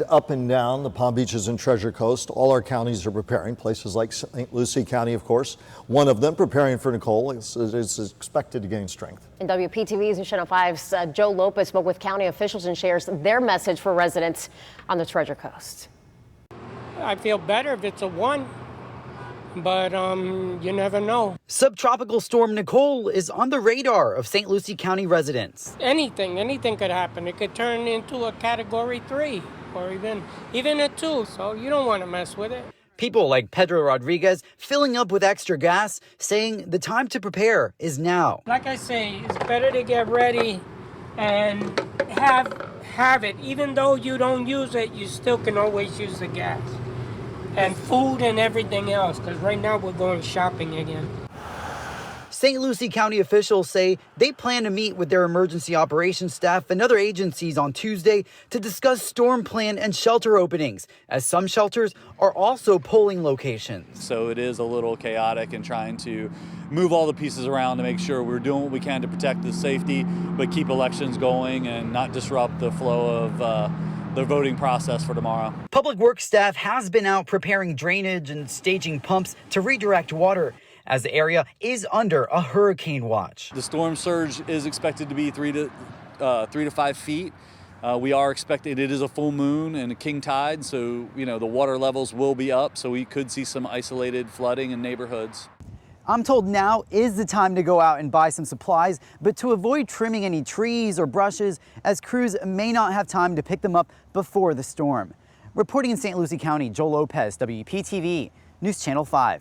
Up and down the Palm Beaches and Treasure Coast, all our counties are preparing. Places like St. Lucie County, of course, one of them preparing for Nicole is expected to gain strength. And WPTV's and Channel 5's Joe Lopez spoke with county officials and shares their message for residents on the Treasure Coast. I feel better if it's a 1, but you never know. Subtropical storm Nicole is on the radar of St. Lucie County residents. Anything could happen. It could turn into a category 3 or even a 2, so you don't want to mess with it. People like Pedro Rodriguez filling up with extra gas, saying the time to prepare is now. Like I say, it's better to get ready and have it. Even though you don't use it, you still can always use the gas. And food and everything else, because right now we're going shopping again. St. Lucie County officials say they plan to meet with their emergency operations staff and other agencies on Tuesday to discuss storm plan and shelter openings, as some shelters are also polling locations. So it is a little chaotic and trying to move all the pieces around to make sure we're doing what we can to protect the safety, but keep elections going and not disrupt the flow of the voting process for tomorrow. Public Works staff has been out preparing drainage and staging pumps to redirect water, as the area is under a hurricane watch. The storm surge is expected to be 3 to 5 feet. We are expecting, it is a full moon and a king tide, so the water levels will be up, so we could see some isolated flooding in neighborhoods. I'm told now is the time to go out and buy some supplies, but to avoid trimming any trees or brushes, as crews may not have time to pick them up before the storm. Reporting in St. Lucie County, Joe Lopez, WPTV News Channel 5.